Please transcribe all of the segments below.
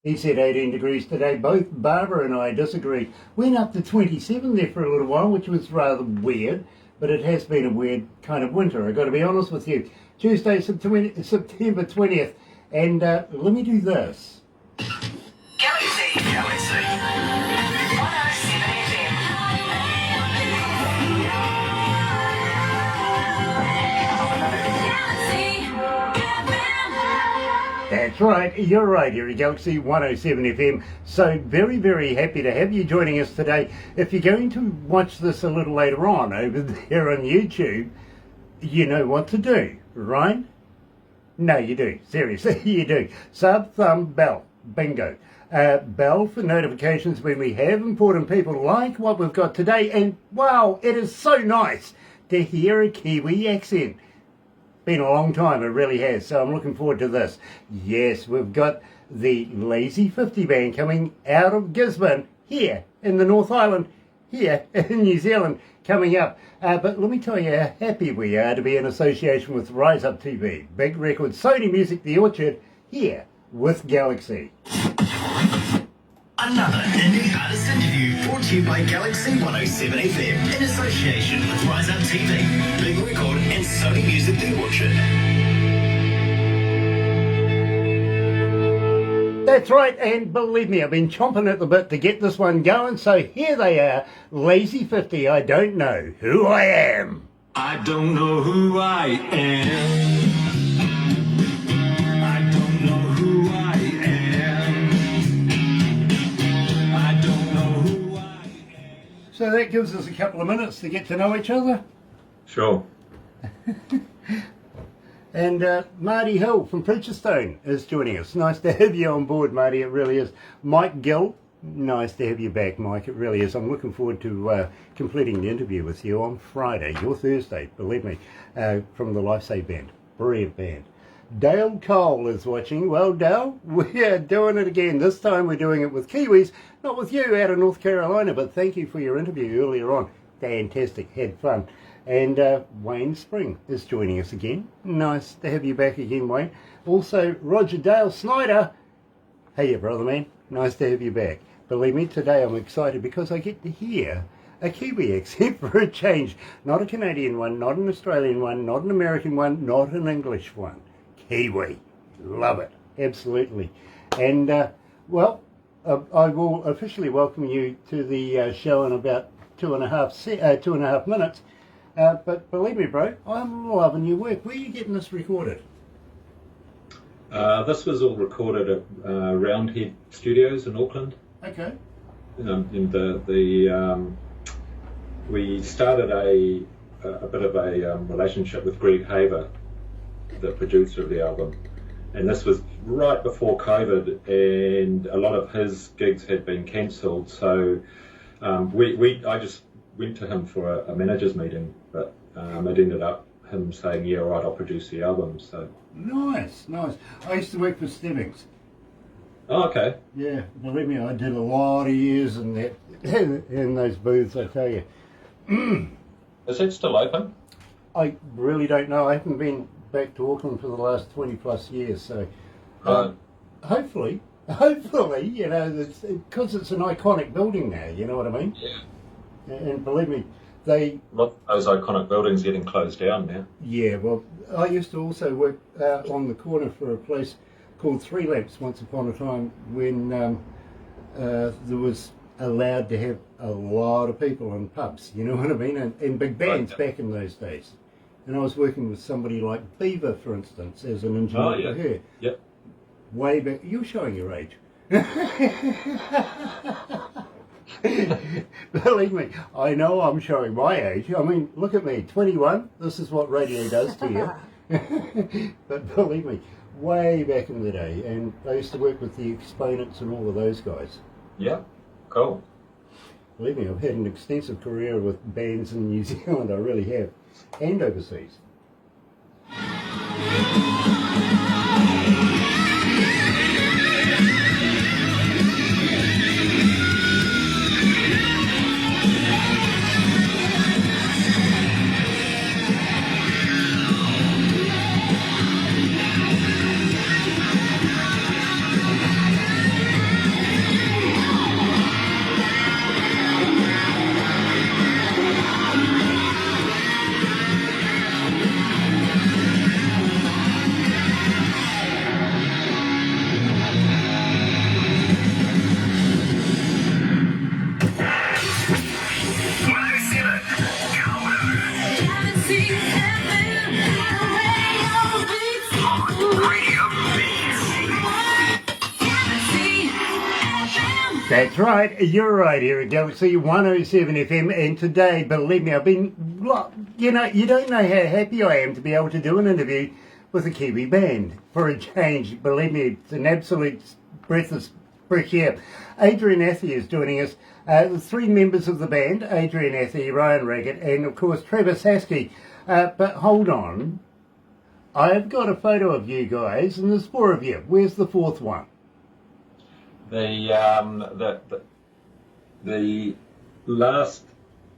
He said 18 degrees today. Both Barbara and I disagree. Went up to 27 there for a little while, which was rather weird, but it has been a weird kind of winter, I've got to be honest with you. Tuesday, September 20th, and let me do this. Galaxy 107fm. That's right, you're right here at Galaxy 107 FM. So very, very happy to have you joining us today. If you're going to watch this a little later on over there on YouTube, you know what to do, right? No, you do. Seriously, you do. Sub, thumb, bell. Bingo. Bell for notifications when we have important people like what we've got today. And wow, it is so nice to hear a Kiwi accent. Been a long time, it really has, so I'm looking forward to this. Yes, we've got the Lazy 50 band coming out of Gisborne, here in the North Island, here in New Zealand, coming up. But let me tell you how happy we are to be in association with Rise Up TV, Big Record, Sony Music, The Orchard, here with Galaxy. Another indie artist interview brought to you by Galaxy 107fm in association with Rise Up TV, Big Record and Sony Music The Orchard. That's right, and believe me, I've been chomping at the bit to get this one going, so here they are, Lazy 50, I don't know who I am. I don't know who I am. I don't know who I am. I don't know who I am. So that gives us a couple of minutes to get to know each other. Sure. And Marty Hill from Preacherstone is joining us. Nice to have you on board, Marty, it really is. Mike Gill, nice to have you back, Mike, it really is. I'm looking forward to completing the interview with you on Friday, your Thursday, believe me, from the Lifesave Band. Brilliant band. Dale Cole is watching. Well, Dale, we are doing it again. This time we're doing it with Kiwis, not with you out of North Carolina, but thank you for your interview earlier on. Fantastic, had fun. And Wayne Spring is joining us again. Nice to have you back again, Wayne. Also, Roger Dale Snyder. Hey, brother man. Nice to have you back. Believe me, today I'm excited because I get to hear a Kiwi accent for a change. Not a Canadian one, not an Australian one, not an American one, not an English one. Kiwi. Love it. Absolutely. And, well, I will officially welcome you to the show in about two and a half minutes. But believe me, bro, I'm loving your work. Where are you getting this recorded? This was all recorded at Roundhead Studios in Auckland. Okay. And we started a bit of a relationship with Greg Haver, the producer of the album. And this was right before COVID, and a lot of his gigs had been cancelled. So I just went to him for a manager's meeting, but it ended up him saying, yeah, all right, I'll produce the album. So Nice. I used to work for Stebbings. Oh, okay. Yeah, believe me, I did a lot of years in that in those booths, I tell you. Is it still open? I really don't know. I haven't been back to Auckland for the last 20 plus years, so hopefully, you know, because it's an iconic building now, you know what I mean? Yeah. And believe me, Look, those iconic buildings getting closed down now. yeah, well, I used to also work on the corner for a place called Three Lamps once upon a time when there was allowed to have a lot of people in pubs, you know what I mean, and big bands back in those days. And I was working with somebody like Beaver, for instance, as an engineer for her. Yep. Way back, you're showing your age. Believe me, I know I'm showing my age. I mean, look at me, 21. This is what radio does to you. But believe me, way back in the day, and I used to work with the Exponents and all of those guys. Yeah. Cool. Believe me, I've had an extensive career with bands in New Zealand, I really have, and overseas. That's right, you're right here at Galaxy 107 FM, and today, believe me, I've been, you don't know how happy I am to be able to do an interview with a Kiwi band. For a change, believe me, it's an absolute breath of fresh air. Adrian Athy is joining us. Three members of the band, Adrian Athy, Ryan Raggett, and of course Travis Haskey. But hold on, I've got a photo of you guys, and there's four of you. Where's the fourth one? The last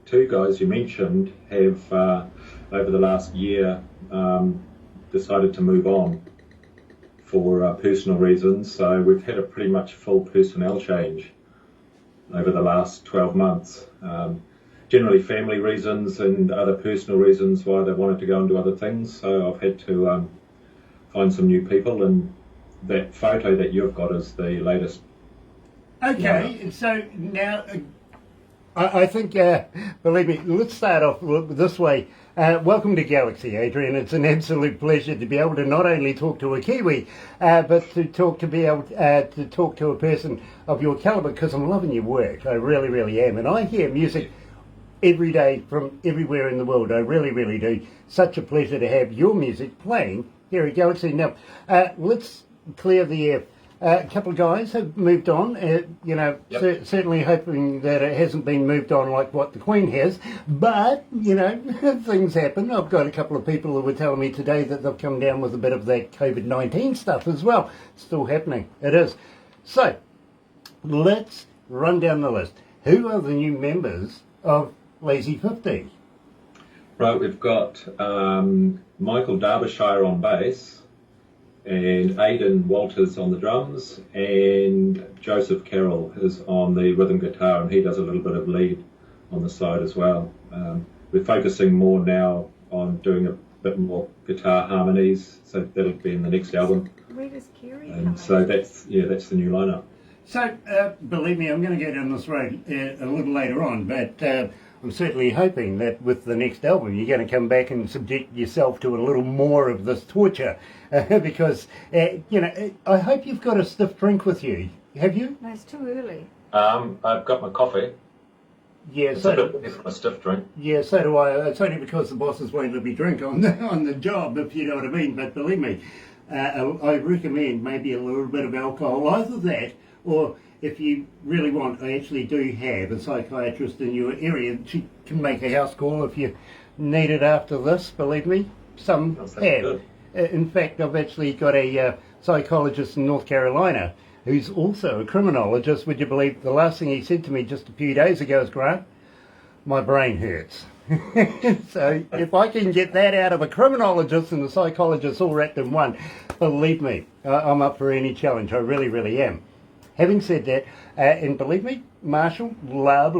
two guys you mentioned have, over the last year, decided to move on for personal reasons. So we've had a pretty much full personnel change over the last 12 months. Generally family reasons and other personal reasons why they wanted to go and do other things. So I've had to find some new people, and that photo that you've got is the latest. Okay, so now I think, believe me, let's start off this way. Welcome to Galaxy, Adrian. It's an absolute pleasure to be able to not only talk to a Kiwi, but to be able to talk to a person of your calibre, because I'm loving your work. I really, really am. And I hear music every day from everywhere in the world. I really, really do. Such a pleasure to have your music playing here at Galaxy. Now, let's clear the air. A couple of guys have moved on, certainly hoping that it hasn't been moved on like what the Queen has, but, things happen. I've got a couple of people who were telling me today that they've come down with a bit of that COVID-19 stuff as well. It's still happening. It is. So, let's run down the list. Who are the new members of Lazy 50? Right, we've got Michael Derbyshire on bass, and Aidan Walters on the drums, and Joseph Carroll is on the rhythm guitar, and he does a little bit of lead on the side as well. We're focusing more now on doing a bit more guitar harmonies, so that'll be in the next album. Where does Kerry come And so that's the new lineup. So, believe me, I'm going to go down this road a little later on, but I'm certainly hoping that with the next album you're going to come back and subject yourself to a little more of this torture, because, I hope you've got a stiff drink with you. Have you? No, it's too early. I've got my coffee. Yeah, It's so a bit of a stiff drink. Yeah, so do I. It's only because the bosses won't let me drink on the job, if you know what I mean. But believe me, I recommend maybe a little bit of alcohol, either that, or if you really want, I actually do have a psychiatrist in your area. She can make a house call if you need it after this, believe me. Some have. Good. In fact, I've actually got a psychologist in North Carolina who's also a criminologist. Would you believe the last thing he said to me just a few days ago is, Grant, my brain hurts. So if I can get that out of a criminologist and a psychologist all wrapped in one, believe me, I'm up for any challenge. I really, really am. Having said that, and believe me, Marshall, love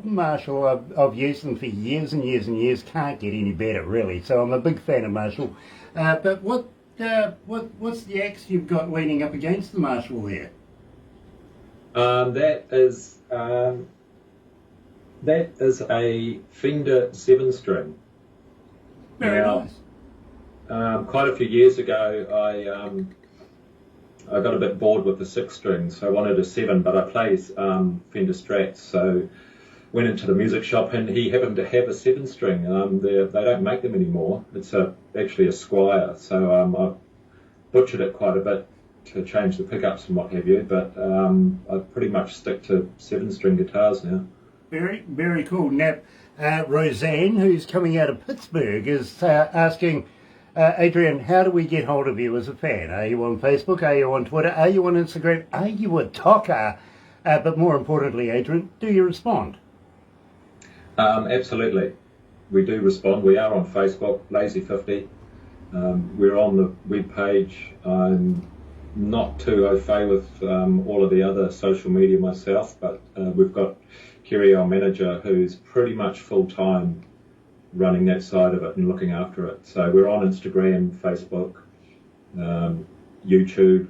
Marshall. I've used them for years and years and years. Can't get any better, really. So I'm a big fan of Marshall. But what's the axe you've got leaning up against the Marshall there? That is a Fender 7-string. Very Now, nice. Quite a few years ago, I got a bit bored with the 6-string, so I wanted a 7, but I play Fender Strats, so went into the music shop and he happened to have a 7-string. They don't make them anymore. It's actually a Squire, so I butchered it quite a bit to change the pickups and what have you, but I pretty much stick to 7-string guitars now. Very, very cool. Now, Roseanne, who's coming out of Pittsburgh, is asking, Adrian, how do we get hold of you as a fan? Are you on Facebook? Are you on Twitter? Are you on Instagram? Are you a talker? But more importantly, Adrian, do you respond? Absolutely. We do respond. We are on Facebook, Lazy50. We're on the webpage. I'm not too au fait with all of the other social media myself, but we've got Kerry, our manager, who's pretty much full-time running that side of it and looking after it. So we're on Instagram, Facebook, YouTube,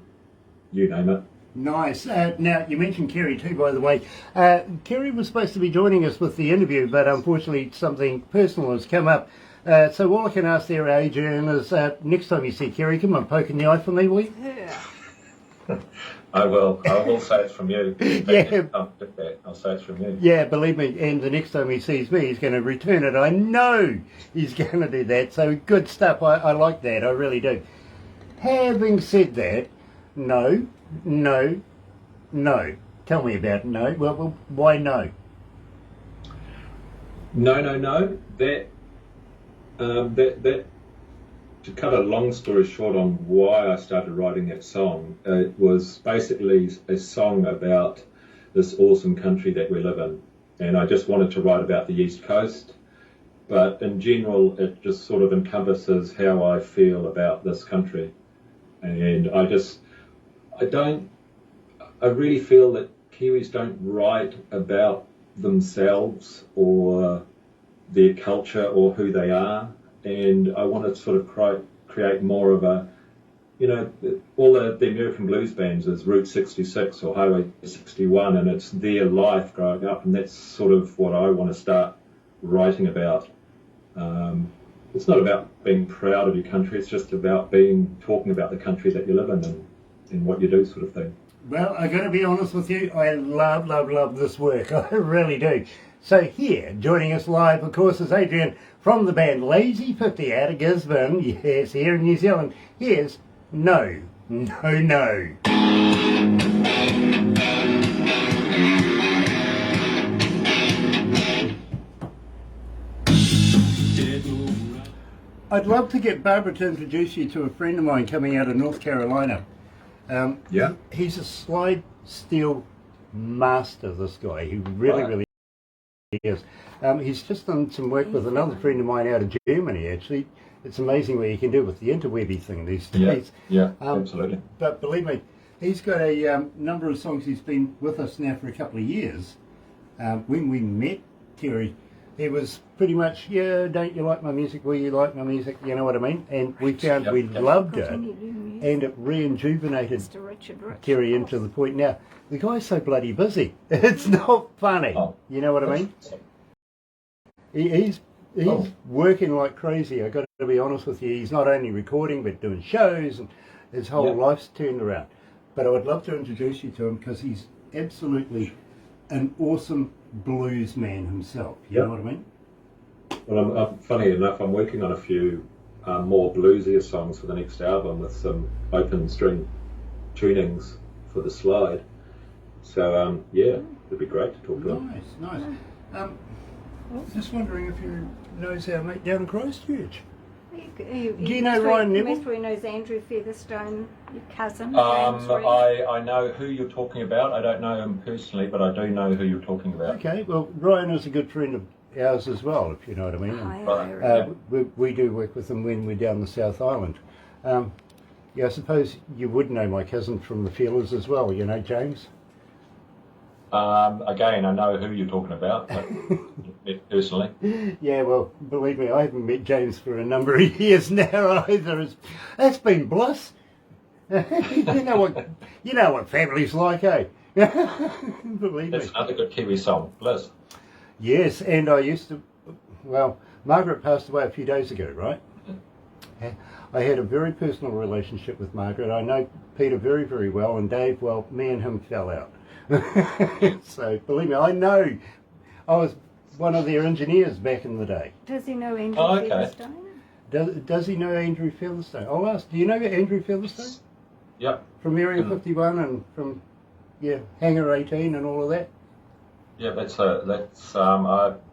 you name it. Nice. Now, you mentioned Kerry too, by the way. Kerry was supposed to be joining us with the interview, but unfortunately something personal has come up. So all I can ask there, Adrian, is next time you see Kerry, come on, poke in the eye for me, will you? Her. I will. I will say it's from you. Yeah. I'll say it's from you. Yeah, believe me, and the next time he sees me, he's going to return it. I know he's going to do that. So good stuff. I like that. I really do. Having said that, no. Tell me about it. No. Well, why no? No. That. To cut a long story short on why I started writing that song, it was basically a song about this awesome country that we live in. And I just wanted to write about the East Coast. But in general, it just sort of encompasses how I feel about this country. And I really feel that Kiwis don't write about themselves or their culture or who they are. And I want to sort of create more of a, all the American blues bands is Route 66 or Highway 61, and it's their life growing up, and that's sort of what I want to start writing about. It's not about being proud of your country, it's just about talking about the country that you live in and what you do, sort of thing. Well, I'm going to be honest with you. I love this work. I really do. So here, joining us live, of course, is Adrian from the band Lazy 50 out of Gisborne. Yes, here in New Zealand. Here's No. I'd love to get Barbara to introduce you to a friend of mine coming out of North Carolina. Yeah. He's a slide steel master, this guy. He really is. He's just done some work with another friend of mine out of Germany, actually. It's amazing what you can do with the interwebby thing these days. Yeah, absolutely. But believe me, he's got a number of songs. He's been with us now for a couple of years. When we met, Terry, he was pretty much, don't you like my music? Will you like my music? You know what I mean? And we found we loved it. And it re-injuvenated Terry into the point. Now, the guy's so bloody busy. It's not funny. Oh. You know what I mean? He's working like crazy. I've got to be honest with you. He's not only recording, but doing shows, and his whole life's turned around. But I would love to introduce you to him because he's absolutely an awesome blues man himself. You know what I mean? Well, funny enough, I'm working on a few more bluesier songs for the next album with some open string tunings for the slide. So, it'd be great to talk to him. Nice. Just wondering if you knows our mate down in Christchurch. Do you know Ryan Neville? Most probably knows Andrew Featherstone, your cousin. I know who you're talking about. I don't know him personally, but I do know who you're talking about. Okay, well, Ryan is a good friend of ours as well, if you know what I mean. We do work with him when we're down the South Island. I suppose you would know my cousin from the Feelers as well, you know, James? Again, I know who you're talking about, but personally. Yeah, well, believe me, I haven't met James for a number of years now either. That's been bliss. you know what family's like, eh? Believe me. That's another good Kiwi song, Bliss. Yes, and I used to, Margaret passed away a few days ago, right? I had a very personal relationship with Margaret. I know Peter very, very well, and Dave, well, me and him fell out. So, believe me, I know. I was one of their engineers back in the day. Does he know Andrew Featherstone? Does he know Andrew Featherstone? I'll ask, do you know Andrew Featherstone? Yep. From Area 51 and from, Hangar 18 and all of that? Yeah,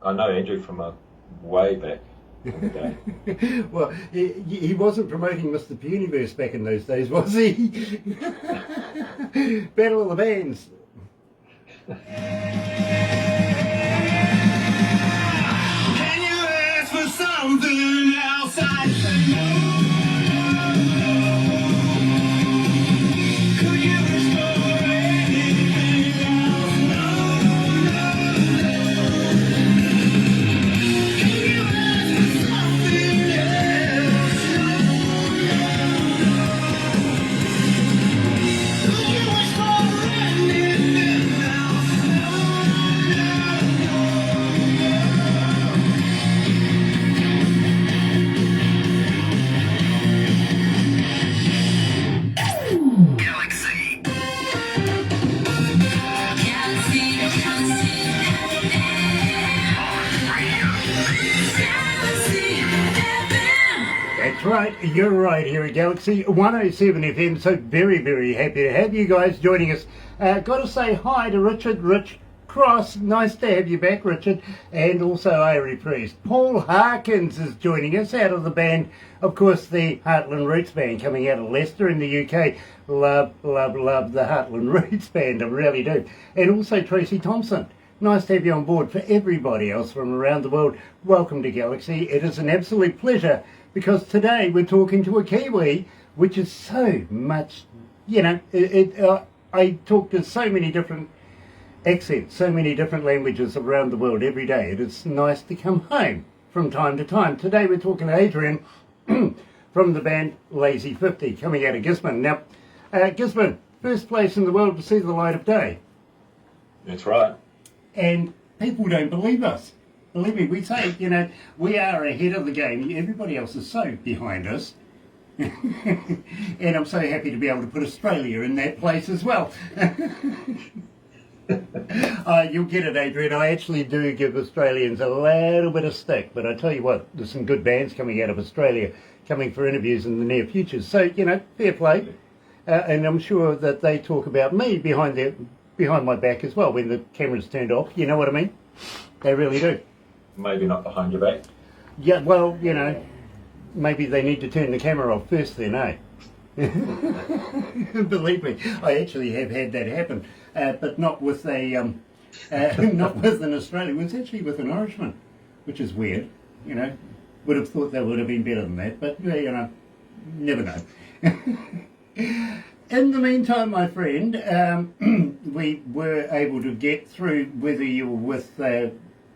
I know Andrew from way back in the day. Well, he wasn't promoting Mr. Universe back in those days, was he? Battle of the Bands. Can you ask for something outside? Could you restore anything else? Can you ask for something else? Could you restore anything else? You're right here at Galaxy 107 FM. So very, very happy to have you guys joining us. Got to say hi to Rich Cross. Nice to have you back, Richard. And also Irie Priest. Paul Harkins is joining us out of the band, of course, the Heartland Roots Band coming out of Leicester in the UK. Love the Heartland Roots Band, I really do. And also Tracy Thompson. Nice to have you on board. For everybody else from around the world, welcome to Galaxy. It is an absolute pleasure because today we're talking to a Kiwi, which is so much, I talk to so many different accents, so many different languages around the world every day. It is nice to come home from time to time. Today we're talking to Adrian from the band Lazy 50, coming out of Gisborne. Now, Gisborne, first place in the world to see the light of day. That's right. And people don't believe us. Believe me, we say, we are ahead of the game. Everybody else is so behind us. And I'm so happy to be able to put Australia in that place as well. You'll get it, Adrian. I actually do give Australians a little bit of stick, but I tell you what, there's some good bands coming out of Australia coming for interviews in the near future. So, fair play. And I'm sure that they talk about me behind my back as well when the camera's turned off. You know what I mean? They really do. Maybe not behind your back. Yeah, well, maybe they need to turn the camera off first then, eh? Believe me, I actually have had that happen, but not with not with an Australian. It was actually with an Irishman, which is weird. Would have thought they would have been better than that, but never know. In the meantime, my friend, we were able to get through whether you were with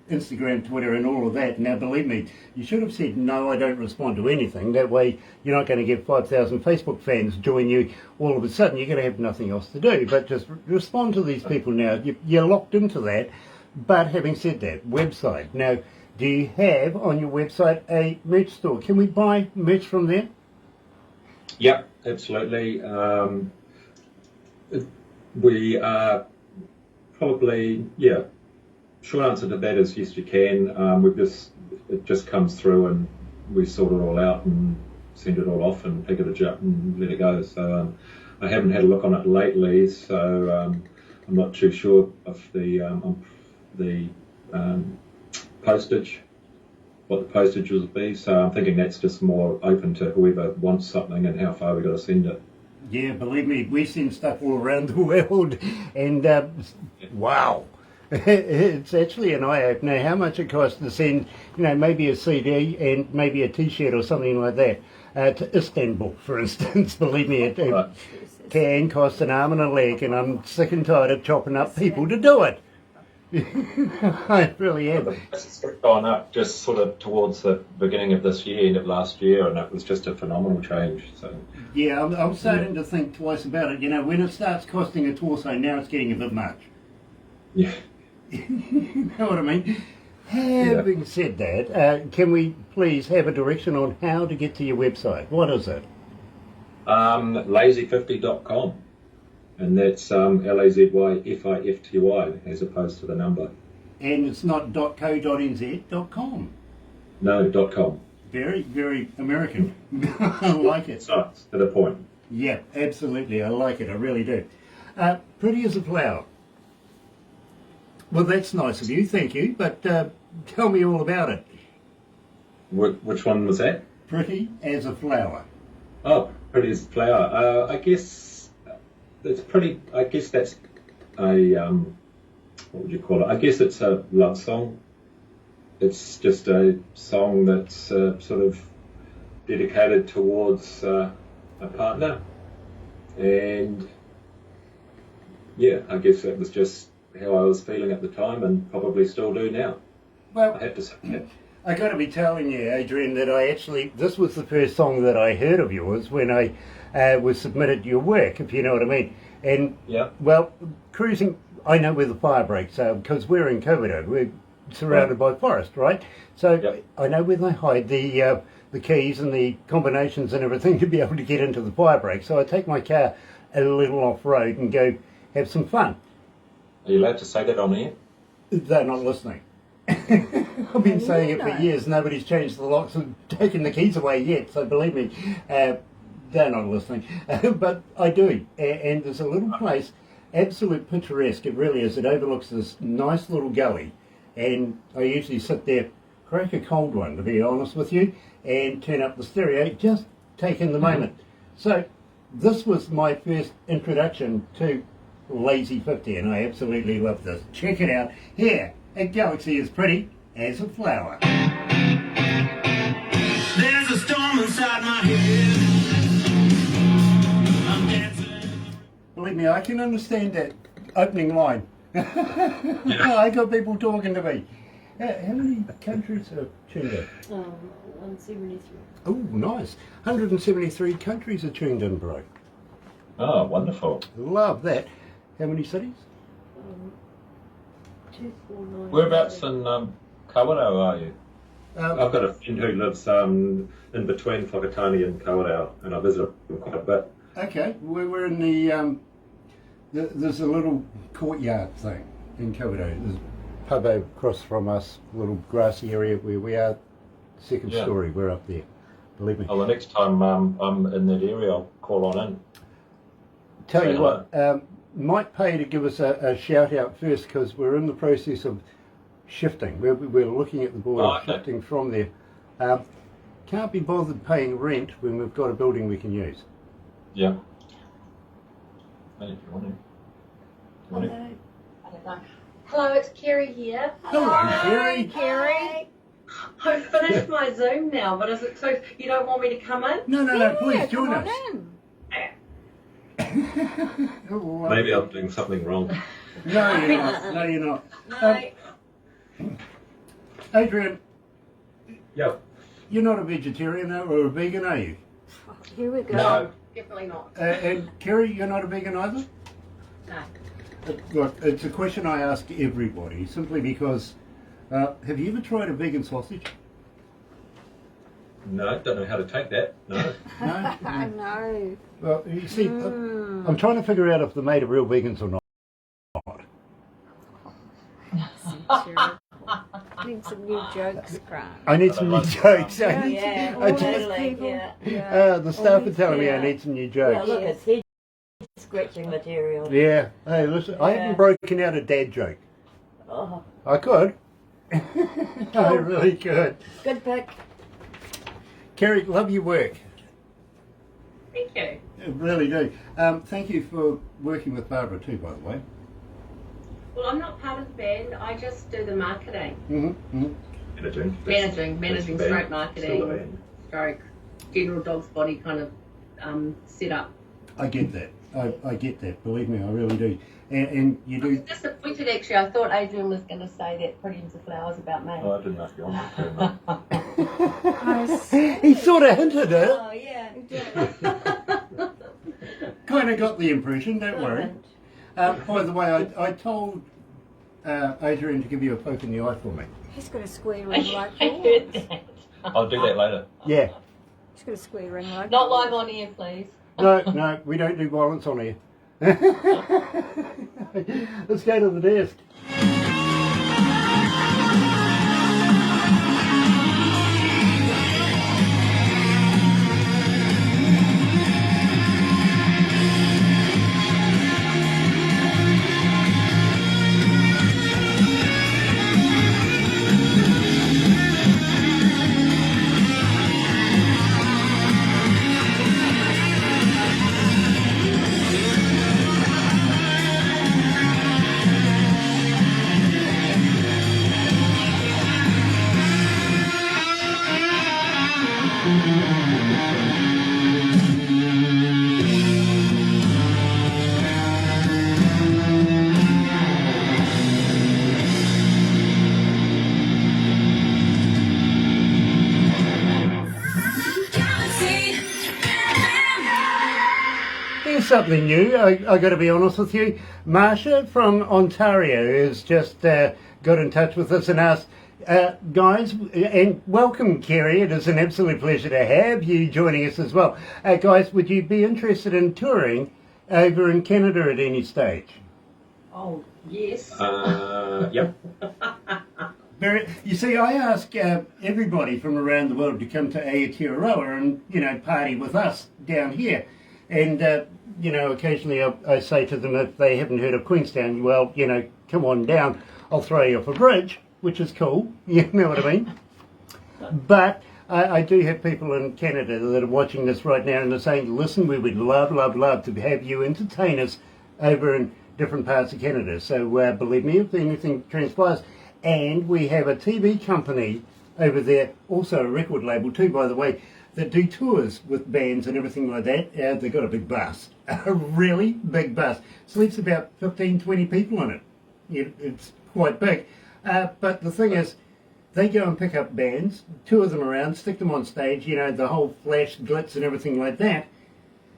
Instagram, Twitter and all of that. Now, believe me, you should have said, no, I don't respond to anything. That way, you're not going to get 5,000 Facebook fans join you all of a sudden. You're going to have nothing else to do. But just respond to these people now. You're locked into that. But having said that, website. Now, do you have on your website a merch store? Can we buy merch from there? Yep, absolutely. We are probably, short answer to that is yes, you can. It just comes through and we sort it all out and send it all off and pick it up and let it go. So I haven't had a look on it lately, so I'm not too sure of the postage, what the postage will be. So I'm thinking that's just more open to whoever wants something and how far we got to send it. Yeah, believe me, we send stuff all around the world, and wow. It's actually an eye-opener how much it costs to send, maybe a CD and maybe a T-shirt or something like that to Istanbul, for instance. Believe me, it can cost an arm and a leg, and I'm sick and tired of chopping up people to do it. I really am. It's gone up just sort of towards the beginning of this year, end of last year, and it was just a phenomenal change. So yeah, I'm starting to think twice about it. When it starts costing a torso, now it's getting a bit much. Yeah. You know what I mean? Having said that, can we please have a direction on how to get to your website? What is it? Lazy50.com. And that's LAZYFIFTY as opposed to the number. And it's not .co.nz, .com. No, .com. Very, very American. I like it. So it's to the point. Yeah, absolutely. I like it. I really do. Pretty as a flower. Well, that's nice of you. Thank you. But tell me all about it. Which one was that? Pretty as a flower. Oh, pretty as a flower. I guess it's pretty. I guess that's a what would you call it? I guess it's a love song. It's just a song that's sort of dedicated towards a partner, and yeah, I guess that was just how I was feeling at the time, and probably still do now. Well, I have to say that. I got to be telling you, Adrian, that this was the first song that I heard of yours when I was submitted your work, if you know what I mean. And, well, cruising, I know where the fire breaks are because we're in Covido. We're surrounded by forest, right? So I know where they hide the keys and the combinations and everything to be able to get into the fire break. So I take my car a little off-road and go have some fun. Are you allowed to say that on air? They're not listening. I've been saying it for years. Nobody's changed the locks and taken the keys away yet, so believe me, they're not listening. But I do. And there's a little place, absolute picturesque, it really is. It overlooks this nice little gully. And I usually sit there, crack a cold one, to be honest with you, and turn up the stereo, just take in the moment. So this was my first introduction to Lazy 50, and I absolutely love this. Check it out here at Galaxy is Pretty as a Flower. There's a storm inside my head. I'm dancing. Believe me, I can understand that opening line. I got people talking to me. How many countries are tuned in? 173. Oh, nice. 173 countries are tuned in, bro. Oh, wonderful. Love that. How many cities? 249. Whereabouts in Kawarau are you? Um, I've got a friend who lives in between Whakatane and Kawarau, and I visit him quite a bit. Okay, we're in there's a little courtyard thing in Kawarau. There's a pub across from us, a little grassy area where we are. Second story, we're up there. Believe me. Well, the next time I'm in that area, I'll call on in. Tell Say you what, might pay to give us a shout out first because we're in the process of shifting. We're looking at the board of shifting from there. Can't be bothered paying rent when we've got a building we can use. Yeah. Maybe if you want to. Hello. I don't know. Hello, it's Kerry here. Hello, Kerry. Kerry. I've finished my Zoom now, but is it so you don't want me to come in? No, please join come us. on in. Maybe I'm doing something wrong. No, you're not. No, you're not. No. Adrian, Yep. you're not a vegetarian or a vegan, are you? Here we go. No. Definitely not. And Kerry, you're not a vegan either? No. Look, it's a question I ask everybody, simply because, have you ever tried a vegan sausage? No, don't know how to take that. No. No? I know. Well, you see, I'm trying to figure out if they're made of real vegans or not. Need some new jokes, Grant. I need some new jokes. I need Yeah, some- I just- totally. Yeah. the staff are telling me I Yeah. need some new Yeah, jokes. look, it's head scratching material. Yeah. Hey, listen, I haven't broken out a dad joke. Oh, I could. I really could. good pick. Kerry, love your work. Thank you. I really do. Thank you for working with Barbara too, by the way. Well, I'm not part of the band. I just do the marketing. Mm-hmm. Managing. Managing That's the stroke band. Still the marketing, band. stroke general dog's body kind of setup. I get that. I get that. Believe me, I really do. And you I was do. disappointed actually. I thought Adrian was going to say that pretty into flowers about me. Oh, I didn't know if you wanted to. He sort of hinted it. Oh yeah. Kind of got the impression. Don't worry. By the way, I told Adrian to give you a poke in the eye for me. He's got a square ring like I yours. heard that. I'll do that later. Yeah. He's got a square ring like Not yours. live on air, please. No, we don't do violence on here. Let's go to the desk. Here's something new. I got to be honest with you. Marsha from Ontario has just got in touch with us and asked, guys, and welcome, Kerry. It is an absolute pleasure to have you joining us as well. Guys, would you be interested in touring over in Canada at any stage? Oh yes. Yep. You see, I ask everybody from around the world to come to Aotearoa and, you know, party with us down here. And, you know, occasionally I say to them, if they haven't heard of Queenstown, well, you know, come on down. I'll throw you off a bridge, which is cool. You know what I mean? But I do have people in Canada that are watching this right now and they're saying, listen, we would love, love, love to have you entertain us over in different parts of Canada. So believe me, if anything transpires. And we have a TV company over there, also a record label too, by the way, that do tours with bands and everything like that. They've got a big bus, a really big bus. Sleeps about 15, 20 people in it. It's quite big. But the thing is, they go and pick up bands, tour them around, stick them on stage, you know, the whole flash, glitz and everything like that.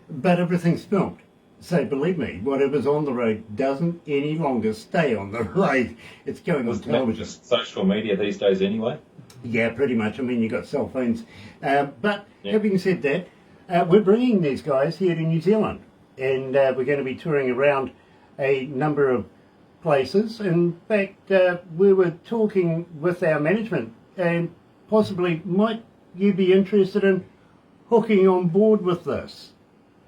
But everything's filmed. So believe me, whatever's on the road doesn't any longer stay on the road. It's going on television. Just social media these days anyway? Yeah, pretty much. I mean, you've got cell phones. But having said that, we're bringing these guys here to New Zealand. And we're going to be touring around a number of places. In fact, we were talking with our management and possibly might you be interested in hooking on board with this?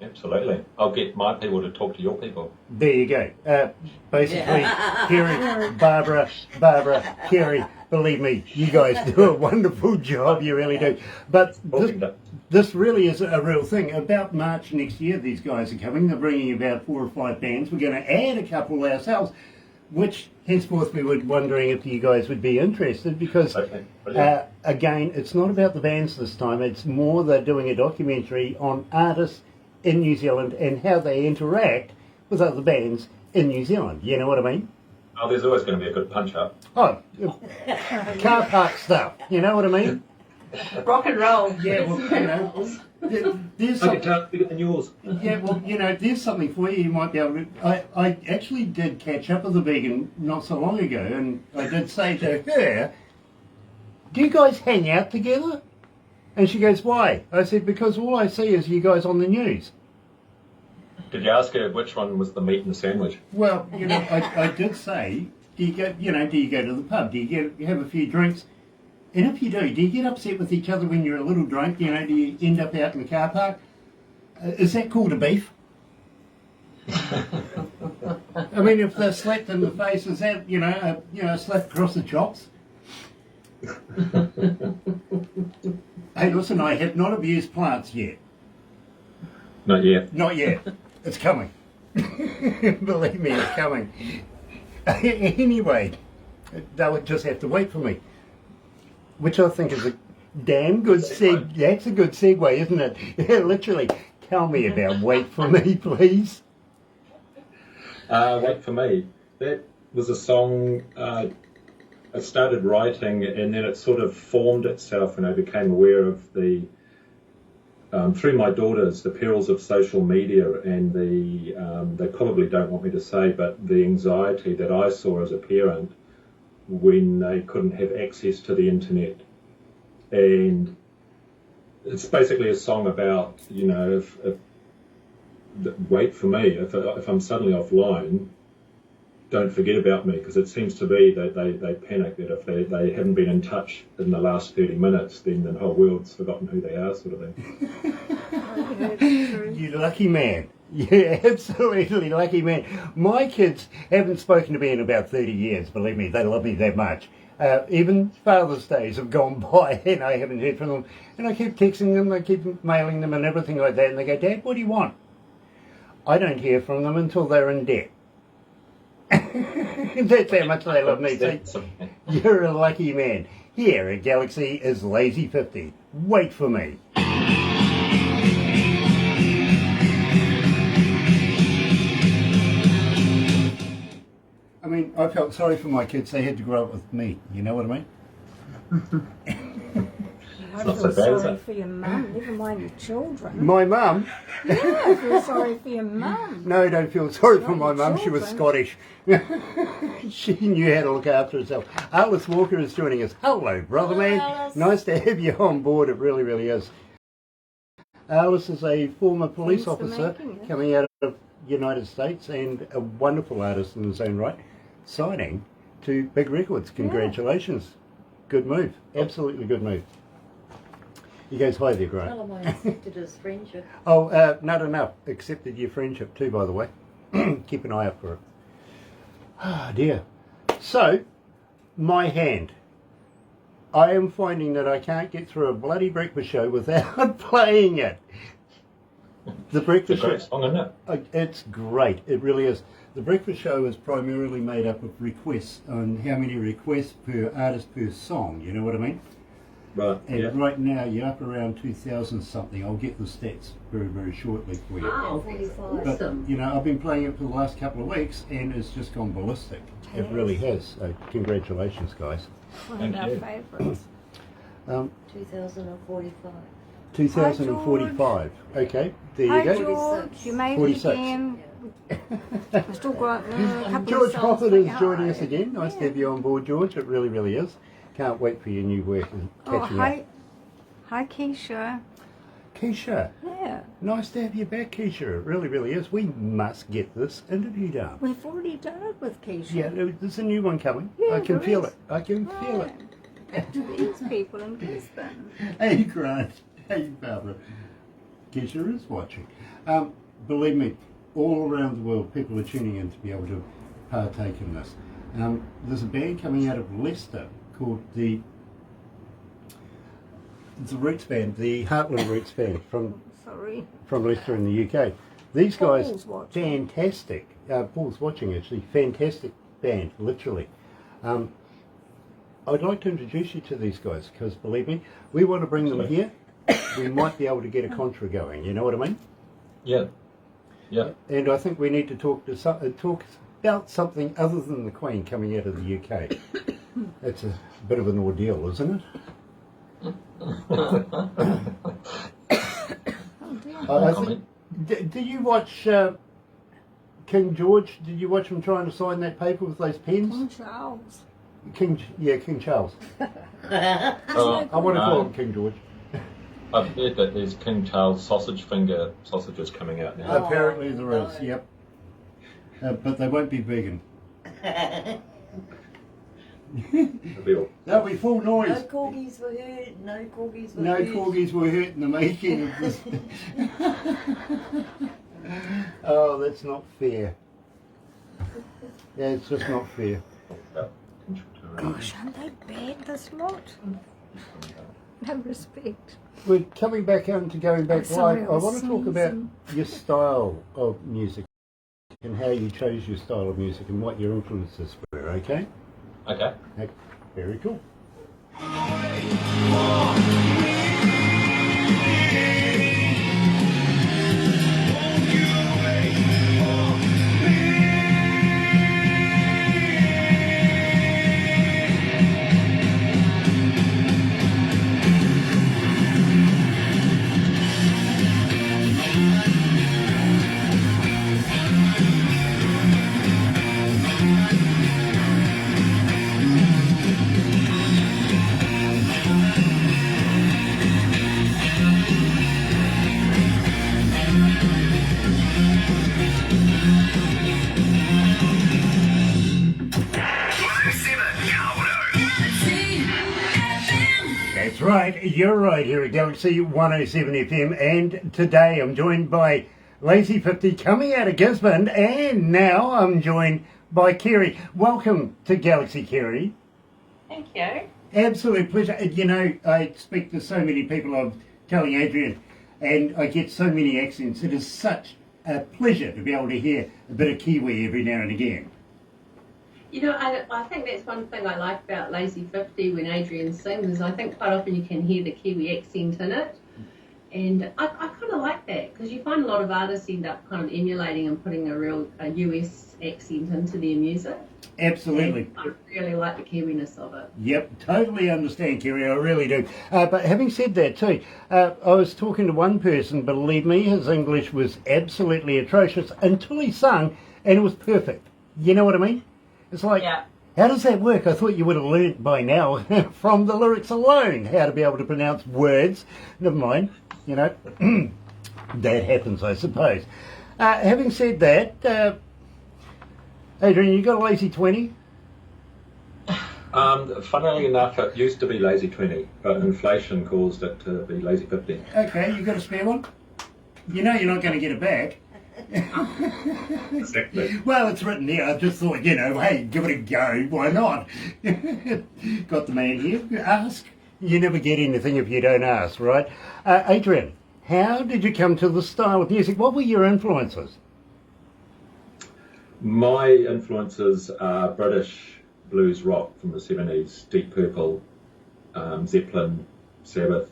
Absolutely. I'll get my people to talk to your people. There you go. Basically, Kerry, Barbara, Kerry, believe me, you guys do a wonderful job, you really do. But this really is a real thing. About March next year, these guys are coming. They're bringing about 4 or 5 bands. We're going to add a couple ourselves, which henceforth we were wondering if you guys would be interested because, again, it's not about the bands this time. It's more they're doing a documentary on artists in New Zealand and how they interact with other bands in New Zealand. You know what I mean? Oh, there's always going to be a good punch-up. Oh, car park stuff. You know what I mean? Rock and roll. Yeah, well, you know, there's something. Bigger than yours. Yeah, well, you know, there's something for you. You might be able to. I actually did catch up with a vegan not so long ago, and I did say to her, "Do you guys hang out together?" And she goes, "Why?" I said, "Because all I see is you guys on the news." Did you ask her which one was the meat in the sandwich? Well, you know, I did say, do you go to the pub? Do you have a few drinks? And if you do you get upset with each other when you're a little drunk? You know, do you end up out in the car park? Is that called a beef? I mean, if they're slapped in the face, is that, a slap across the chops? Hey, listen, I have not abused plants yet. Not yet. Not yet. It's coming. Believe me, it's coming. Anyway, they would just have to wait for me. Which I think is a damn good segue. That's a good segue, isn't it? Yeah, literally. Tell me about Wait For Me, please. Wait For Me. That was a song I started writing and then it sort of formed itself and I became aware of the, through my daughters, the perils of social media and they probably don't want me to say, but the anxiety that I saw as a parent when they couldn't have access to the internet. And it's basically a song about, if wait for me, if I'm suddenly offline, don't forget about me, because it seems to be that they panic that if they haven't been in touch in the last 30 minutes, then the whole world's forgotten who they are, sort of thing. You lucky man. Yeah, absolutely lucky man. My kids haven't spoken to me in about 30 years, believe me, they love me that much. Even Father's Days have gone by and I haven't heard from them. And I keep texting them, I keep mailing them and everything like that, and they go, "Dad, what do you want?" I don't hear from them until they're in debt. That's how much they love me. So you're a lucky man. Here at Galaxy is Lazy 50. Wait for me. I mean, I felt sorry for my kids. They had to grow up with me. You know what I mean? I not feel so bad, is sorry it? for your mum, never mind your children. My mum? Yeah, I feel sorry for your mum. No, don't feel sorry for my Not your mum. She was children. Scottish. She knew how to look after herself. Alice Walker is joining us. Hello, brother man. Alice. Nice to have you on board. It really, really is. Alice is a former police Thanks for officer making it. coming out of the United States and a wonderful artist in his own right, signing to big records. Congratulations. Good move. Absolutely good move. He goes, hi there, Grant. Tell him I accepted his friendship. Oh, not enough. Accepted your friendship too, by the way. Keep an eye out for it. Ah, dear. So, my hand. I am finding that I can't get through a bloody breakfast show without playing it. The breakfast It's a great show. song, isn't it? It's great. It really is. The breakfast show is primarily made up of requests on how many requests per artist per song. You know what I mean? Right. And Yeah. right now you're up around 2,000 something. I'll get the stats very, very shortly for you. Wow. 45. But, Awesome. you know, I've been playing it for the last couple of weeks and it's just gone ballistic. It really has. So congratulations, guys. One of Thank our you. favourites. 2045. 2045. Okay, there you Hi go. George, you made 46. it again. We've still got a couple George of songs Moffat to is go. joining us again. Nice to have you on board, George. It really, really is. Can't wait for your new work and Oh, catching up. hi Keisha. Keisha, Yeah, nice to have you back, Keisha. It really, really is. We must get this interview done. we've already done it with Keisha. Yeah, there's a new one coming. Yeah, I can there feel is. it. I can feel it. Right. To these people in Brisbane. Hey, Grant. Hey, Barbara. Keisha is watching. Believe me, all around the world, people are tuning in to be able to partake in this. There's a band coming out of Leicester called it's a Roots band, the Heartland Roots band from Sorry. Leicester in the UK. These guys, Paul's watching. fantastic. Paul's watching actually, fantastic band, literally. I'd like to introduce you to these guys because believe me, we want to bring them here. We might be able to get a contra going. You know what I mean? Yeah. Yeah. And I think we need to talk about something other than the Queen coming out of the UK. It's a bit of an ordeal, isn't it? I think, did you watch King George? Did you watch him trying to sign that paper with those pens? King Charles. King Charles. Oh, I want to call no. him King George. I've heard that there's King Charles sausage finger sausages coming out now. Apparently there is, yep. But they won't be vegan. They'll be full No noise. corgis were hurt. No corgis were No hurt. corgis were hurt in the making of this. Oh, that's not fair. Yeah, it's just not fair. Gosh, aren't they bad, this lot? No respect. We're coming back into going back sorry, live. I I was want to talk about sneezing. your style of music and how you chose your style of music and what your influences were, okay? Okay. Very cool. That's right, you're right here at Galaxy 107 FM, and today I'm joined by Lazy 50 coming out of Gisborne, and now I'm joined by Kerry. Welcome to Galaxy, Kerry. Thank you. Absolute pleasure. You know, I speak to so many people, I'm telling Adrian, and I get so many accents. It is such a pleasure to be able to hear a bit of Kiwi every now and again. You know, I think that's one thing I like about Lazy 50 when Adrian sings is I think quite often you can hear the Kiwi accent in it. And I kind of like that because you find a lot of artists end up kind of emulating and putting a US accent into their music. Absolutely. And I really like the Kiwiness of it. Yep, totally understand, Kerry, I really do. But having said that too, I was talking to one person, believe me, his English was absolutely atrocious until he sung and it was perfect. You know what I mean? It's like, Yeah. how does that work? I thought you would have learnt by now from the lyrics alone how to be able to pronounce words. Never mind, you know, that happens, I suppose. Having said that, Adrian, you got a lazy 20? Funnily enough, it used to be Lazy 20, but inflation caused it to be Lazy 50. Okay, you got a spare one? You know you're not going to get it back. Exactly. Well, it's written here. I just thought, hey, give it a go. Why not? Got the man here. Ask. You never get anything if you don't ask, right? Adrian, how did you come to the style of music? What were your influences? My influences are British blues rock from the 70s, Deep Purple, Zeppelin, Sabbath,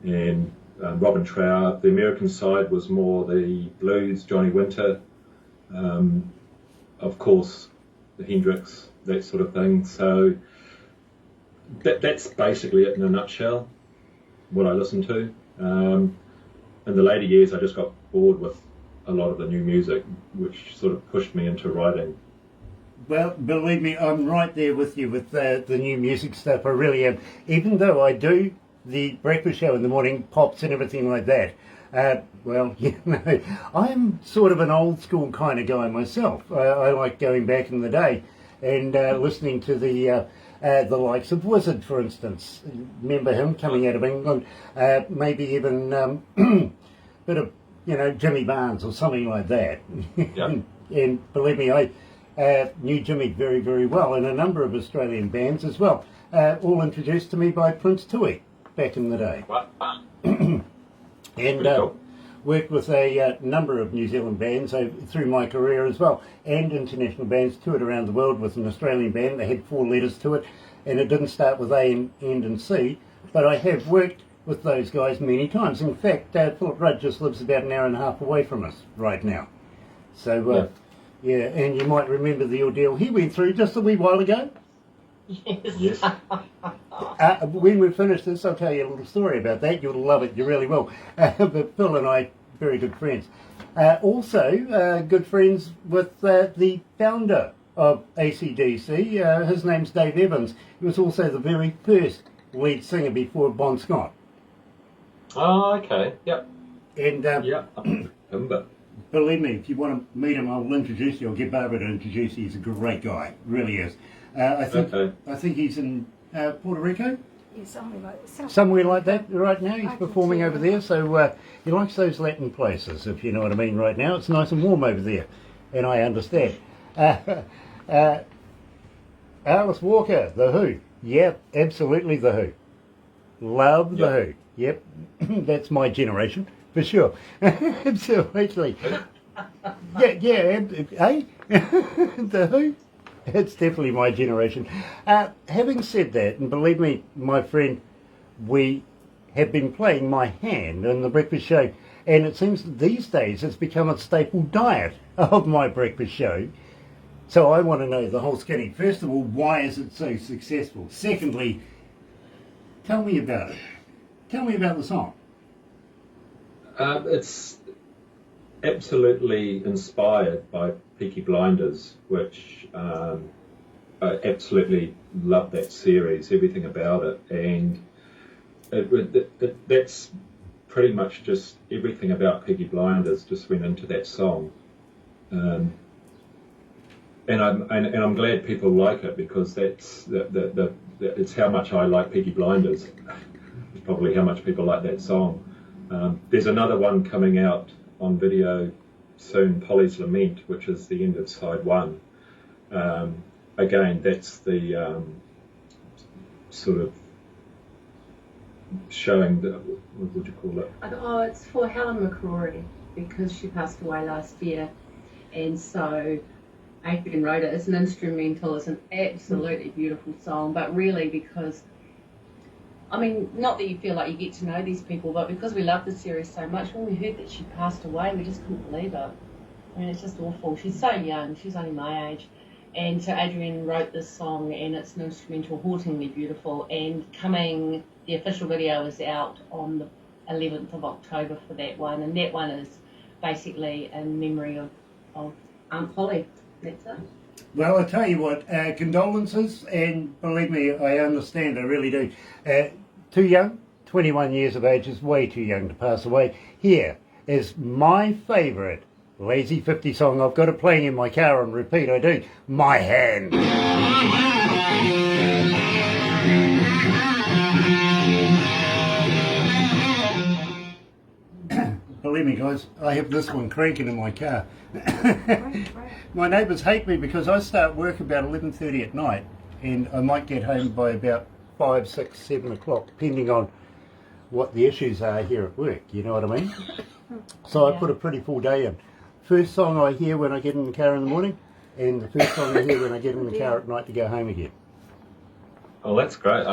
and Robin Trower. The American side was more the blues, Johnny Winter, of course, the Hendrix, that sort of thing. So that's basically it in a nutshell, what I listen to. In the later years, I just got bored with a lot of the new music, which sort of pushed me into writing. Well, believe me, I'm right there with you with the new music stuff. I really am. Even though I do the breakfast show in the morning, pops and everything like that. I'm sort of an old school kind of guy myself. I like going back in the day and listening to the likes of Wizard, for instance. Remember him coming out of England? Maybe even bit of Jimmy Barnes or something like that. Yeah. And believe me, I knew Jimmy very, very well, and a number of Australian bands as well. All introduced to me by Prince Tui back in the day. Wow. And cool. worked with a number of New Zealand bands through my career as well, and international bands, toured around the world with an Australian band. They had 4 letters to it, and it didn't start with A and end in C, but I have worked with those guys many times. In fact, Philip Rudd just lives about an hour and a half away from us right now. So, yeah, and you might remember the ordeal he went through just a wee while ago. Yes. When we finish this, I'll tell you a little story about that. You'll love it, you really will. But Phil and I, very good friends. Also, good friends with the founder of AC/DC. His name's Dave Evans. He was also the very first lead singer before Bon Scott. Oh, okay. Yep. And Yeah. Remember. believe me, if you want to meet him, I'll introduce you. I'll get Barbara to introduce you. He's a great guy, really is. I think he's in Puerto Rico, Yeah, something like that. somewhere like that right now. He's I can performing see over that. there, so he likes those Latin places, if you know what I mean. Right now, it's nice and warm over there, and I understand. Alice Walker, The Who. Yep, absolutely The Who. Love The Who. Yep, that's my generation for sure. Absolutely. Yeah, The Who. It's definitely my generation. Having said that, and believe me, my friend, we have been playing My Hand in the breakfast show, and it seems that these days it's become a staple diet of my breakfast show. So I want to know the whole skinny. First of all, why is it so successful? Secondly, tell me about it. Tell me about the song. It's absolutely inspired by Peaky Blinders, which I absolutely love that series, everything about it, and that's pretty much just everything about Peaky Blinders just went into that song, and I'm glad people like it, because that's it's how much I like Peaky Blinders. It's probably how much people like that song. There's another one coming out on video soon, Polly's Lament, which is the end of side 1. Again, that's the sort of showing the, what would you call it? Oh, it's for Helen McCrory, because she passed away last year, and so Adrian wrote it. It's an instrumental. It's an absolutely beautiful song, but really because, I mean, not that you feel like you get to know these people, but because we love the series so much, when we heard that she passed away, we just couldn't believe it. I mean, it's just awful. She's so young. She's only my age. And so Adrian wrote this song, and it's an instrumental, hauntingly beautiful. And the official video is out on the 11th of October for that one. And that one is basically in memory of Aunt Polly. That's it. Well, I tell you what, condolences, and believe me, I understand, I really do. Too young, 21 years of age is way too young to pass away. Here is my favourite Lazy 50 song. I've got it playing in my car on repeat. I do. My Hand. Believe me, guys, I have this one cranking in my car. My neighbours hate me because I start work about 11:30 at night, and I might get home by about 5, 6, 7 o'clock, depending on what the issues are here at work. You know what I mean? So I put a pretty full day in. First song I hear when I get in the car in the morning, and the first song I hear when I get in the car at night to go home again. Oh, that's great.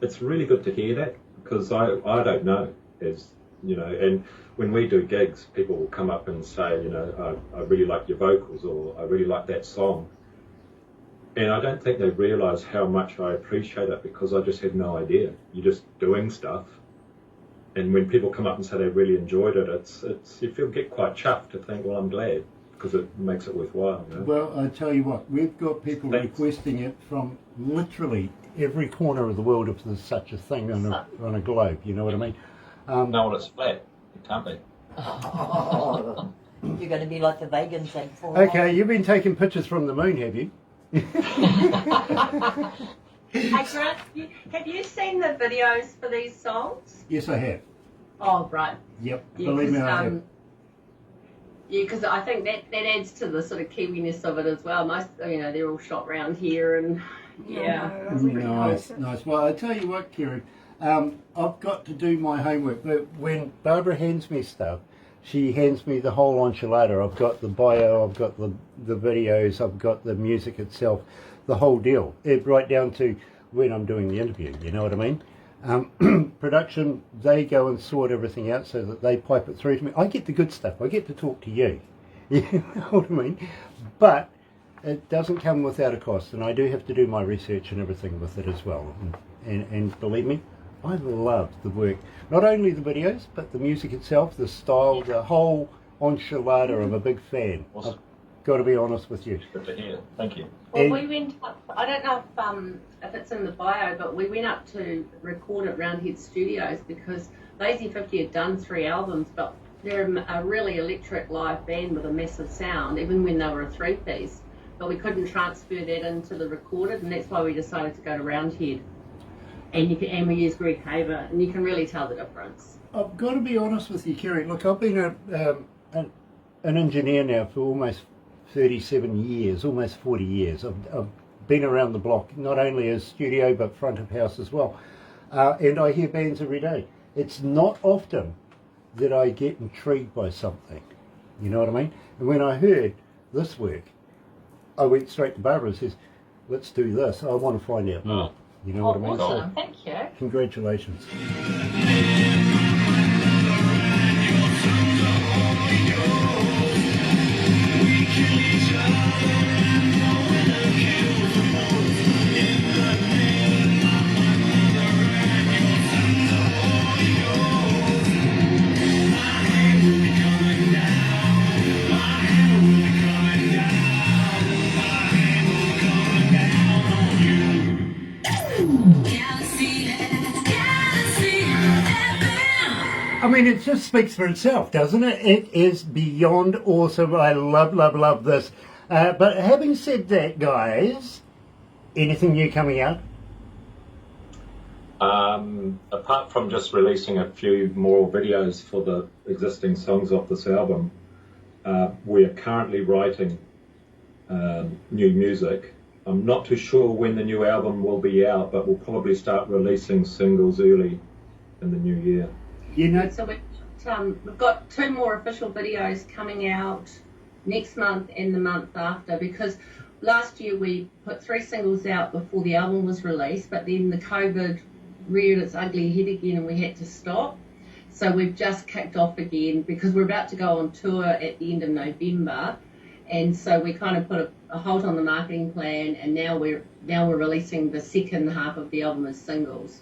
It's really good to hear that, because I don't know, as you know, and when we do gigs, people will come up and say, you know, I really like your vocals, or I really like that song. And I don't think they realise how much I appreciate it, because I just had no idea. You're just doing stuff, and when people come up and say they really enjoyed it, it's you get quite chuffed to think, well, I'm glad, because it makes it worthwhile. You know? Well, I tell you what, we've got people requesting it from literally every corner of the world, if there's such a thing on a globe. You know what I mean? No, well, it's flat. It can't be. Oh, you're going to be like the vegans and fall Okay, you've been taking pictures from the moon, have you? Hey Grant, have you seen the videos for these songs? Yes, I have. Oh, right. Yep, Yeah, believe me, I have. Yeah, because I think that adds to the sort of Kiwiness of it as well. Most, you know, they're all shot round here, and Nice. Well, I tell you what, Kerry, I've got to do my homework. But when Barbara hands me stuff, she hands me the whole enchilada. I've got the bio, I've got the videos, I've got the music itself, the whole deal. Right down to when I'm doing the interview, you know what I mean? Production, they go and sort everything out so that they pipe it through to me. I get the good stuff. I get to talk to you. You know what I mean? But it doesn't come without a cost, and I do have to do my research and everything with it as well. And believe me, I love the work. Not only the videos, but the music itself, the style, the whole enchilada. I'm a big fan. Awesome. I've got to be honest with you. Good to hear. Thank you. Well, we went up, I don't know if it's in the bio, but we went up to record at Roundhead Studios because Lazy 50 had done 3 albums, but they're a really electric live band with a massive sound, even when they were a 3-piece. But we couldn't transfer that into the recorded, and that's why we decided to go to Roundhead. And we use Greg Haver, and you can really tell the difference. I've got to be honest with you, Kerry. Look, I've been an engineer now for almost 37 years, almost 40 years. I've been around the block, not only as studio, but front of house as well. And I hear bands every day. It's not often that I get intrigued by something. You know what I mean? And when I heard this work, I went straight to Barbara and says, let's do this. I want to find out more. You know what I mean? Awesome. Thank you. Congratulations. I mean, it just speaks for itself, doesn't it? It is beyond awesome. I love this. But having said that, guys, anything new coming out? Apart from just releasing a few more videos for the existing songs off this album, we are currently writing new music. I'm not too sure when the new album will be out, but we'll probably start releasing singles early in the new year. You know, So we've got 2 more official videos coming out next month and the month after, because last year we put 3 singles out before the album was released, but then the COVID reared its ugly head again and we had to stop. So we've just kicked off again because we're about to go on tour at the end of November, and so we kind of put a halt on the marketing plan, and now we're releasing the second half of the album as singles.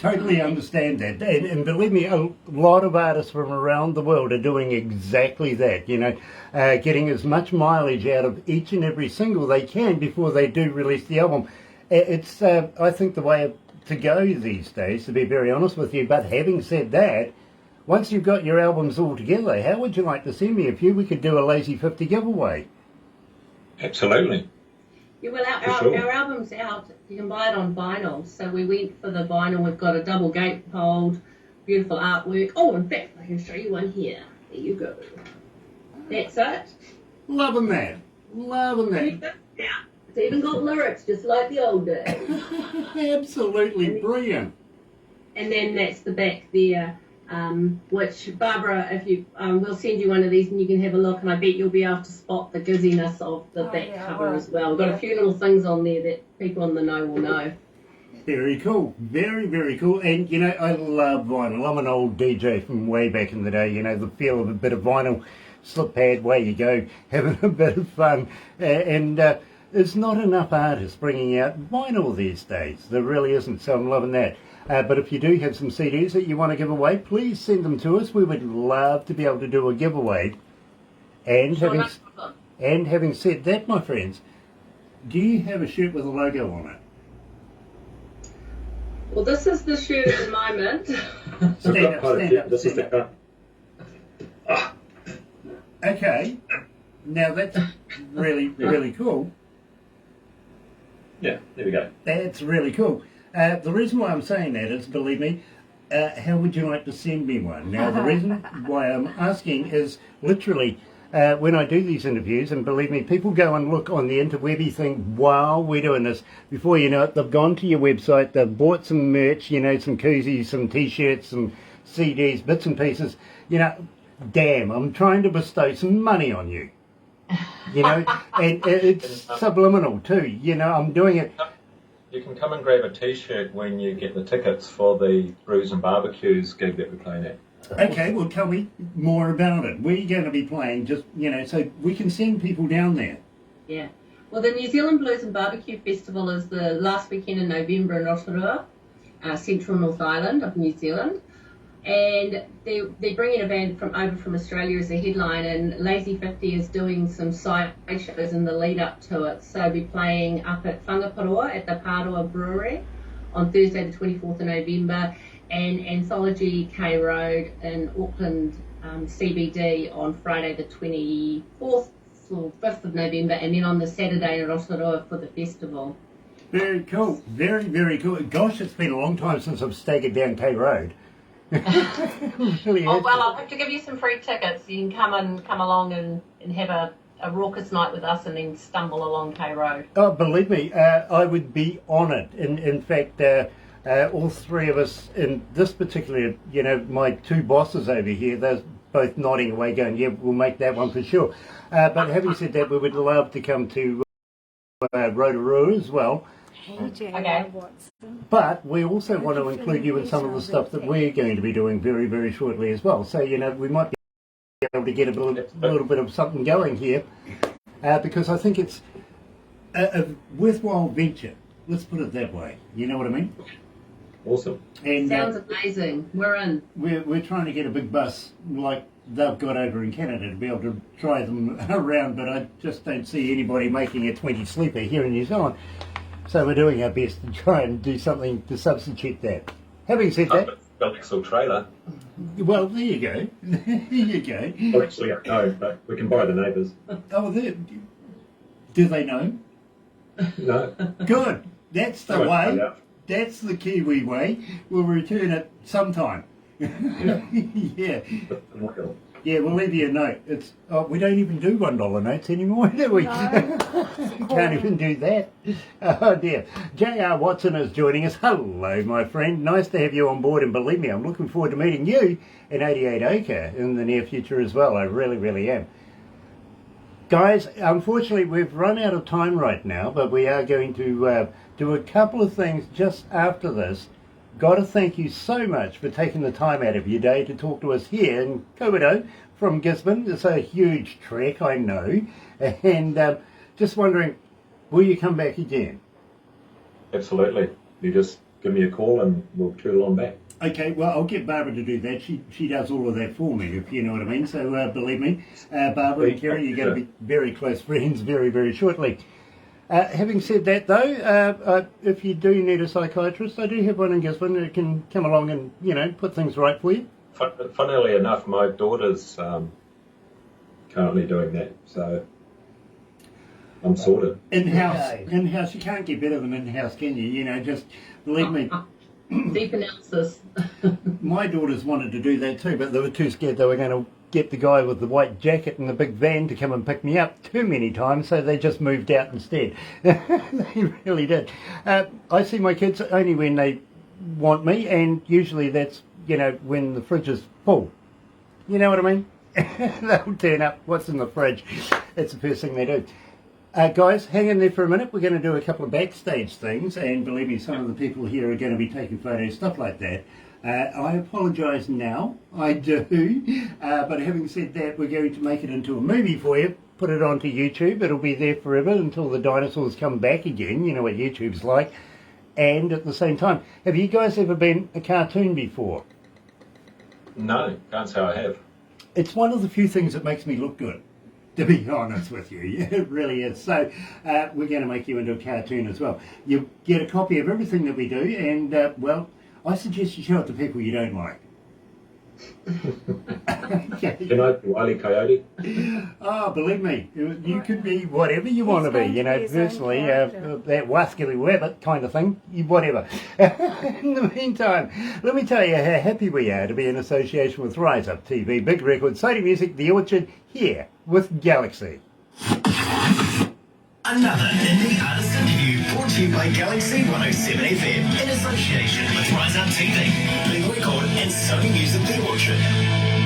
totally understand that. And believe me, a lot of artists from around the world are doing exactly that, you know, getting as much mileage out of each and every single they can before they do release the album. It's, I think, the way to go these days, to be very honest with you. But having said that, once you've got your albums all together, how would you like to send me a few? We could do a Lazy 50 giveaway. Absolutely. Yeah, well, For sure. our album's out. You can buy it on vinyl. So we went for the vinyl. We've got a double gatefold, beautiful artwork. Oh, in fact, I can show you one here. There you go. That's it. Loving that. Loving that. Yeah. It's even got lyrics, just like the old days. Absolutely brilliant. And then that's the back there, which Barbara, if you, we'll send you one of these and you can have a look. And I bet you'll be able to spot the gizziness of the back cover as well. We've got a few little things on there that people in the know will know. Very cool. Very, very cool. And, you know, I love vinyl. I'm an old DJ from way back in the day. You know, the feel of a bit of vinyl, slip pad, away you go, having a bit of fun. There's not enough artists bringing out vinyl these days. There really isn't, so I'm loving that. But if you do have some CDs that you want to give away, please send them to us. We would love to be able to do a giveaway. And having said that, my friends, do you have a shirt with a logo on it? Well, this is the shirt at the moment. Stand up. This is the Okay. Now that's really, really cool. Yeah, there we go. That's really cool. The reason why I'm saying that is, believe me, how would you like to send me one? Now, the reason why I'm asking is literally when I do these interviews, and believe me, people go and look on the interwebby thing while we're doing this. Before you know it, they've gone to your website, they've bought some merch, you know, some koozies, some T-shirts, some CDs, bits and pieces. You know, damn, I'm trying to bestow some money on you. You know, and it's subliminal too. You know, I'm doing it. You can come and grab a T-shirt when you get the tickets for the Brews and Barbecues gig that we're playing at. Okay, well, tell me more about it. We're going to be playing, just, you know, so we can send people down there. Yeah. Well, the New Zealand Blues and Barbecue Festival is the last weekend in November in Rotorua, central North Island of New Zealand. And they bring in a band from Australia as a headline, and Lazy 50 is doing some side shows in the lead up to it. So we'll be playing up at Whangaparoa at the Pāroa Brewery on Thursday the 24th of November, and Anthology K Road in Auckland CBD on Friday the 24th or 5th of November, and then on the Saturday in Rotorua for the festival. Very cool. Very, very cool. Gosh, it's been a long time since I've staggered down K Road. Really Oh, well, I'll have to give you some free tickets. You can come along and have a raucous night with us and then stumble along K Road. Oh, believe me, I would be honoured. In fact, all three of us in this particular, you know, my two bosses over here, they're both nodding away going, yeah, we'll make that one for sure. But having said that, we would love to come to Rotorua as well. Okay. But we also want to include you in some of the stuff that we're going to be doing very, very shortly as well. So, you know, we might be able to get a little bit of something going here because I think it's a worthwhile venture. Let's put it that way. You know what I mean? Awesome. And Sounds amazing. We're in. We're trying to get a big bus like they've got over in Canada to be able to drive them around, but I just don't see anybody making a 20 sleeper here in New Zealand. So we're doing our best to try and do something to substitute that. Having said that... Galaxy trailer. Well, there you go. There you go. Well, actually, no, but we can buy the neighbours. Oh, do they know? No. Good. That's the They won't way. find out. That's the Kiwi way. We'll return it sometime. Yeah. Yeah, we'll leave you a note. We don't even do $1 notes anymore, do we? No. Can't even do that. Oh dear. J.R. Watson is joining us. Hello, my friend. Nice to have you on board, and believe me, I'm looking forward to meeting you in 88 Acre in the near future as well. I really, really am. Guys, unfortunately, we've run out of time right now, but we are going to do a couple of things just after this. Got to thank you so much for taking the time out of your day to talk to us here in Komodo from Gisborne. It's a huge trek, I know. And just wondering, will you come back again? Absolutely. You just give me a call and we'll toodle on back. Okay, well, I'll get Barbara to do that. She does all of that for me, if you know what I mean. So believe me, Barbara and Kerry, you're going to be very close friends very, very shortly. Having said that, though, if you do need a psychiatrist, I do have one in Gisborne that can come along and, you know, put things right for you. Funnily enough, my daughter's currently doing that, so I'm sorted. In-house, you can't get better than in-house, can you? You know, just believe me. Deep analysis. My daughters wanted to do that too, but they were too scared they were going to get the guy with the white jacket and the big van to come and pick me up too many times, so they just moved out instead. They really did. I see my kids only when they want me, and usually that's, you know, when the fridge is full. You know what I mean? They'll turn up, what's in the fridge? That's the first thing they do. Guys, hang in there for a minute. We're going to do a couple of backstage things, and believe me, some of the people here are going to be taking photos, stuff like that. I apologise now, I do, but having said that, we're going to make it into a movie for you, put it onto YouTube. It'll be there forever until the dinosaurs come back again. You know what YouTube's like. And at the same time, have you guys ever been a cartoon before? No, can't say I have. It's one of the few things that makes me look good, to be honest with you. Yeah, it really is. So we're going to make you into a cartoon as well. You get a copy of everything that we do, and, well, I suggest you show it to people you don't like. Okay. Can I be Wile E. Coyote? Oh, believe me, you could be whatever you want to be. You know, personally, that wascally rabbit kind of thing, whatever. In the meantime, let me tell you how happy we are to be in association with Rise Up TV, Big Record, Sony Music, The Orchard, here with Galaxy. Another indie artist interview brought to you by Galaxy 107 FM in association with Rise Up TV, Big Record and Sony Music The Orchard.